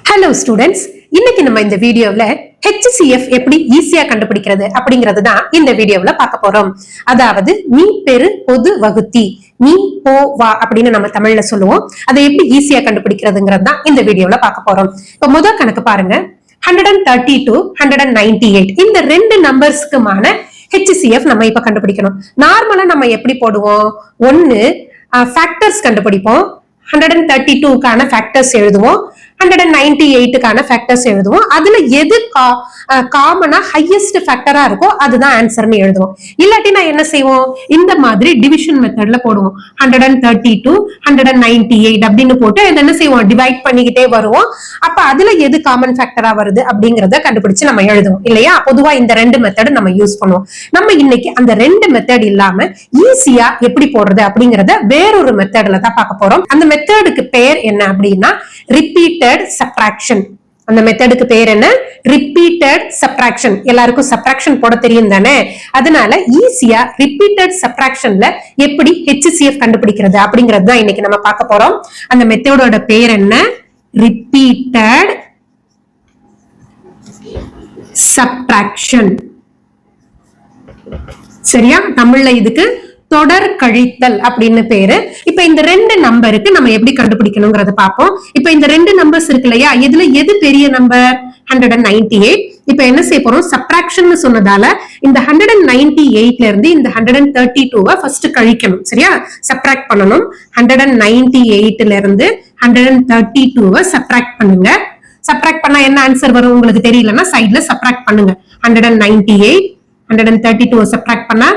Hello students, இன்னைக்கு நம்ம இந்த வீடியோல HCF எப்படி ஈஸியா கண்டுபிடிக்கிறது அப்படிங்கிறது தான் இந்த வீடியோல பார்க்க போறோம். அதாவது நீ பெரு பொது வகுத்தி, நீ போ வா அப்படின்னு நம்ம தமிழ்ல சொல்லுவோம். அதை எப்படி ஈஸியா கண்டுபிடிக்கிறதுங்கிறது தான் இந்த வீடியோல பார்க்க போறோம். இப்ப முதல் கணக்கு பாருங்க, 130 to 198 இந்த ரெண்டு நம்பர்ஸ்க்குமான HCF நம்ம இப்ப கண்டுபிடிக்கணும். நார்மலா நம்ம எப்படி போடுவோம், ஒன்னு ஃபேக்டர்ஸ் கண்டுபிடிப்போம், 132க்கான ஃபேக்டர்ஸ் எழுதுவோம், 198க்கான ஃபேக்டர்ஸ் எழுதுவோம். அதுல எது காமனா ஹையஸ்ட் ஃபேக்டரா இருக்கோ அதுதான் ஆன்சர்னு எழுதுவோம். இல்லாட்டி நான் என்ன செய்வோம், இந்த மாதிரி டிவிஷன் மெத்தட்ல போடுவோம். 132 198 அப்படின்னு போட்டு என்ன செய்வோம், டிவைட் பண்ணிக்கிட்டே வருவோம். அப்ப அதுல எது காமன் ஃபேக்டரா வருது அப்படிங்கறத கண்டுபிடிச்சு நம்ம எழுதுவோம் இல்லையா. பொதுவா இந்த ரெண்டு மெத்தட் நம்ம யூஸ் பண்ணுவோம். நம்ம இன்னைக்கு அந்த ரெண்டு மெத்தட் இல்லாம ஈஸியா எப்படி போடுறது அப்படிங்கறத வேறொரு மெத்தட்ல தான் பார்க்க போறோம். அந்த மெத்தடுக்கு பேர் என்ன அப்படின்னா ரிப்பீட்டட் சப்ட்ராக்ஷன். அந்த மெத்தடுக்கு பேர் என்ன, ரிப்பீட்டட் சப்ட்ராக்ஷன். எல்லாருக்கும் சப்ட்ராக்ஷன் போட தெரியும் தானே, அதனால ஈஸியா ரிப்பீட்டட் சப்ட்ராக்ஷன்ல எப்படி HCF கண்டுபிடிக்கிறது அப்படிங்கிறது தான் இன்னைக்கு நம்ம பார்க்க போறோம். அந்த மெத்தடோட பேர் என்ன, ரிப்பீட்டட் சப்ட்ராக்ஷன். சரியா, தமிழ்ல இதுக்கு தொடர் கழித்தல் அப்படின்னு பேரு. இப்ப இந்த ரெண்டு நம்பருக்கு நம்ம எப்படி கண்டுபிடிக்கணும்ங்கறத பார்ப்போம். இப்ப இந்த ரெண்டு நம்பர்ஸ் இருக்கு இல்லையா, இதுல எது பெரிய நம்பர், 198. இப்ப என்ன செய்ய போறோம், சப்ட்ராக்ஷன் சொன்னதால இந்த 198ல இருந்து இந்த 132 ஃபர்ஸ்ட் கழிக்கணும். சரியா, சப்ட்ராக்ட் பண்ணணும். 198ல இருந்து 132 சப்ட்ராக்ட் பண்ணுங்க. சப்ட்ராக்ட் பண்ணா என்ன ஆன்சர் வரும் உங்களுக்கு தெரியலன்னா சைட்ல சப்ட்ராக்ட் பண்ணுங்க. 198 132 சப்ட்ராக்ட் பண்ணா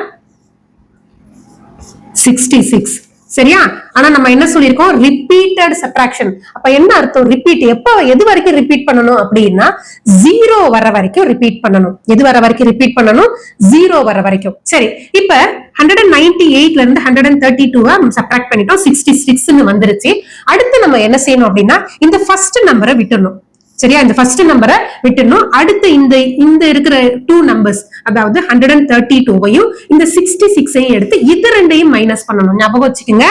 66. சரியா, ஆனா நம்ம என்ன சொல்லிருக்கோம், ரிப்பீட்டட் சப்ட்ராக்ஷன். அப்ப என்ன அர்த்தம், ரிப்பீட் எப்ப எது வரைக்கும் ரிப்பீட் பண்ணணும் அப்படின்னா 0 வர வரைக்கும் ரிப்பீட் பண்ணணும். எது வர வரைக்கும் ரிப்பீட் பண்ணணும், 0 வர வரைக்கும். சரி, இப்ப 198ல இருந்து 132 சப்ட்ராக்ட் பண்ணிட்டோம், 66ன்னு வந்துருச்சு. அடுத்து நம்ம என்ன செய்யணும் அப்படின்னா இந்த ஃபர்ஸ்ட் நம்பரை விட்டுறணும். சரியா, இந்த ஃபர்ஸ்ட் நம்பரை விட்டுணும். அடுத்து இந்த இருக்கிற 2 நம்பர்ஸ், அதாவது 132வையும் இந்த 66ஐயும் எடுத்து இது ரெண்டையும் மைனஸ் பண்ணணும். ஞாபகம் வச்சுக்கோங்க,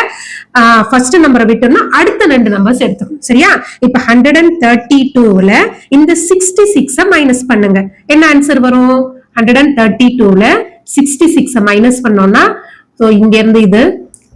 ஃபர்ஸ்ட் நம்பரை விட்டுணும், அடுத்த ரெண்டு நம்பர்ஸ் எடுத்துக்கணும். சரியா, இப்ப 132ல இந்த 66 மைனஸ் பண்ணுங்க. என்ன ஆன்சர் வரும், 132ல 66 மைனஸ் பண்ணோம்னா இங்க இருந்து இது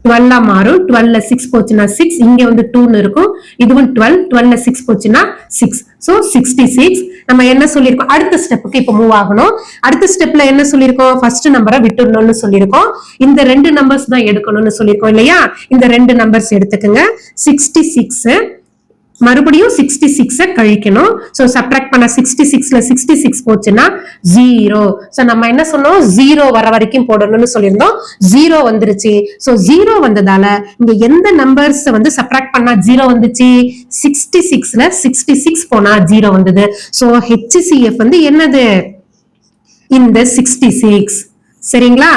12 மாறும். 12ல 6 போச்சுன்னா 6, இங்க வந்து 2 இருக்கும், இதுவும் 12, 12ல 6 போச்சுன்னா 6. சோ 66. நம்ம என்ன சொல்லிருக்கோம், அடுத்த ஸ்டெப்புக்கு இப்ப மூவ் ஆகணும். அடுத்த ஸ்டெப்ல என்ன சொல்லிருக்கோம், ஃபர்ஸ்ட் நம்பரை விட்டுடணும்னு சொல்லிருக்கோம். இந்த ரெண்டு நம்பர்ஸ் தான் எடுக்கணும்னு சொல்லிருக்கோம் இல்லையா. இந்த ரெண்டு நம்பர்ஸ் எடுத்துக்கங்க. 66 மறுபடியும் 66 கழிக்கணும். சோ சப்ட்ராக்ட் பண்ண 66ல 66 போச்சுன்னா 0. சோ நம்ம என்ன சொன்னோம், 0 வர வரைக்கும் போடணும்னு சொல்லியிருந்தோம். 0 வந்துருச்சு. சோ 0 வந்ததால இங்க எந்த நம்பர்ஸ் வந்து சப்ட்ராக்ட் பண்ணா 0 வந்துச்சு, 66ல 66 போனா 0 வந்தது. சோ HCF வந்து என்னது, இந்த 66. சரிங்களா,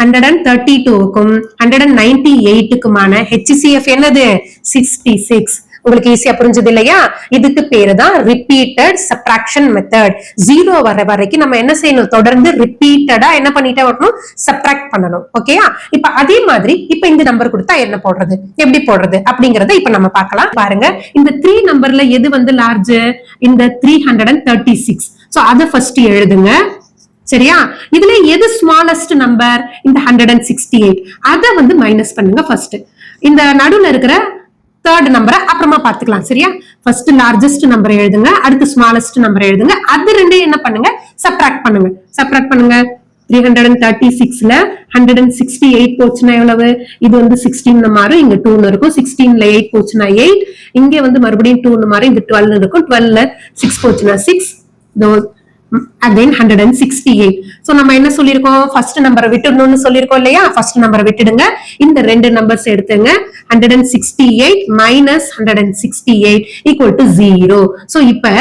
132க்கும் 198க்குமான HCF என்னது, 66. உங்களுக்கு ஈஸியா புரிஞ்சது இல்லையா. இதுக்கு பேரு தான் ரிப்பீட்டட் சப்ட்ராக்ஷன் மெத்தட். 0 வர வரைக்கும் நம்ம என்ன செய்யணும், தொடர்ந்து ரிப்பீட்டடா என்ன பண்ணிட்டே வரணும், சப்ட்ராக்ட் பண்ணணும். ஓகேயா, இப்ப அதே மாதிரி இப்ப இந்த நம்பர் கொடுத்தா என்ன போடுறது, எப்படி போடுறது அப்படிங்கறத இப்ப நம்ம பார்க்கலாம். பாருங்க, இந்த 3 நம்பர்ல எது வந்து லார்ஜ், இந்த 336. சோ அத ஃபர்ஸ்ட் எழுதுங்க. சரியா, இதுல எது ஸ்மாலஸ்ட் நம்பர், இந்த 168. அத வந்து மைனஸ் பண்ணுங்க ஃபர்ஸ்ட். இந்த நடுவுல இருக்கிற தேர்ட் நம்பரை அப்புறமா பாத்துக்கலாம். சரியா, ஃபர்ஸ்ட் லார்ஜஸ்ட் நம்பர் எழுதுங்க, அடுத்து ஸ்மாலஸ்ட் நம்பர் எழுதுங்க. அது ரெண்டையும் என்ன பண்ணுங்க, சப்ட்ராக்ட் பண்ணுங்க. சப்ட்ராக்ட் பண்ணுங்க. 336ல 168 போச்சுன்னா எவ்வளவு, இது வந்து 16 மாறும், இங்க 2 இருக்கும். 16ல 8 போச்சுன்னா 8, இங்க வந்து மறுபடியும் 2 மாறும், இங்க 12 இருக்கும். 12ல 6 போச்சுன்னா 6, again 168. சோ நம்ம என்ன சொல்லிருக்கோம், ஃபர்ஸ்ட் நம்பரை விட்டுடணும்னு சொல்லிருக்கோம் இல்லையா. ஃபர்ஸ்ட் நம்பரை விட்டுடுங்க, இந்த ரெண்டு நம்பர்ஸ் எடுத்துங்க. 168 minus 168 equal to 0. சோ இப்ப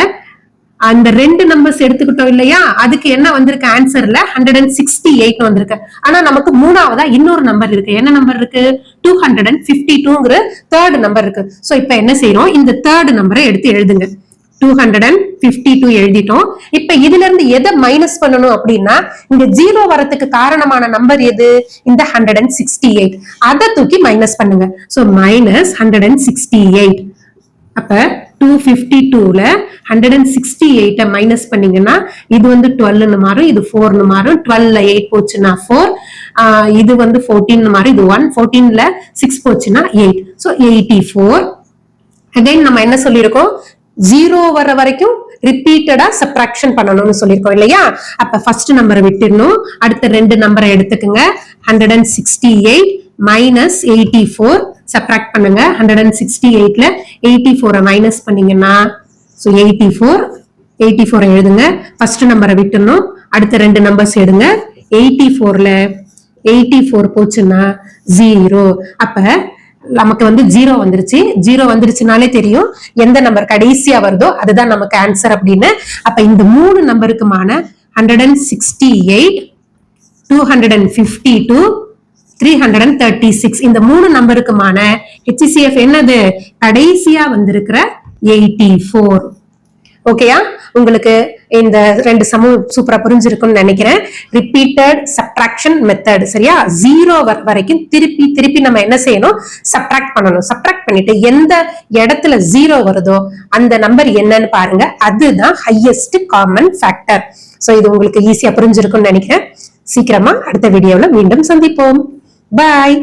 அந்த ரெண்டு நம்பர்ஸ் எடுத்துக்கிட்டோம் இல்லையா, அதுக்கு என்ன வந்திருக்கு, ஆன்சர்ல 168 வந்திருக்கு. ஆனா நமக்கு மூணாவதா இன்னொரு நம்பர் இருக்கு. என்ன நம்பர் இருக்கு, 252ங்கிற தேர்ட் நம்பர் இருக்கு. சோ இப்ப என்ன செய்யறோம், இந்த தேர்ட் நம்பரை எடுத்து எழுதுங்க. 252 எழுதிட்டோம். இப்ப இதுல இருந்து எதை மைனஸ் பண்ணணும் அப்படின்னா, இங்க 0 வரதுக்கு காரணமான நம்பர் எது, இந்த 168. அதை தூக்கி மைனஸ் பண்ணுங்க. So minus 168. அப்ப 252ல 168 மைனஸ் பண்ணீங்கன்னா இது வந்து 12 மாறும், இது 4 மாறும். 12ல 8 போச்சுன்னா 4, இது வந்து 14 மாறும், இது 1. 14ல 6 போச்சுன்னா 8. சோ 84. அகைன் நம்ம என்ன சொல்லியிருக்கோம், 0 வர வரைக்கும் ரிப்பீட்டடா சப்ட்ராக்ஷன் பண்ணணும்னு சொல்லியிருக்கோம் இல்லையா? அப்ப ஃபர்ஸ்ட் நம்பரை விட்டுடணும், அடுத்த ரெண்டு நம்பரை எடுத்துக்கங்க. 168 மைனஸ் 84 சப்ட்ராக்ட் பண்ணுங்க. 168ல 84 மைனஸ் பண்ணீங்கன்னா 84 எழுதுங்க. ஃபர்ஸ்ட் நம்பரை விட்டுடணும், அடுத்த ரெண்டு நம்பர்ஸ் எடுங்க. 84ல 84 போச்சுன்னா 0. அப்ப நமக்கு வந்து 0 வந்துருச்சு. 0 வந்துருச்சுனாலே தெரியும் எந்த நம்பர் கடைசியா வருதோ அதுதான் நமக்கு ஆன்சர் அப்படின்னு. அப்ப இந்த மூணு நம்பருக்குமான 168, 252, 336 இந்த மூணு நம்பருக்குமான HCF என்னது, கடைசியா வந்திருக்கிற 84. ஓகேயா? உங்களுக்கு இந்த ரெண்டு சமம் சூப்பரா புரிஞ்சிருக்கும்னு நினைக்கிறேன். ரிப்பீட்டட் சப்ட்ராக்ஷன் மெத்தட், சரியா? 0 வரைக்கும் திருப்பி திருப்பி நம்ம என்ன செய்யணும், சப்ட்ராக்ட் பண்ணணும். சப்ட்ராக்ட் பண்ணிட்டு எந்த இடத்துல 0 வருதோ அந்த நம்பர் என்னன்னு பாருங்க, அதுதான் ஹையஸ்ட் காமன் ஃபேக்டர். சோ இது உங்களுக்கு ஈஸியா புரிஞ்சிருக்கும்னு நினைக்கிறேன். சீக்கிரமா அடுத்த வீடியோல மீண்டும் சந்திப்போம். பாய்.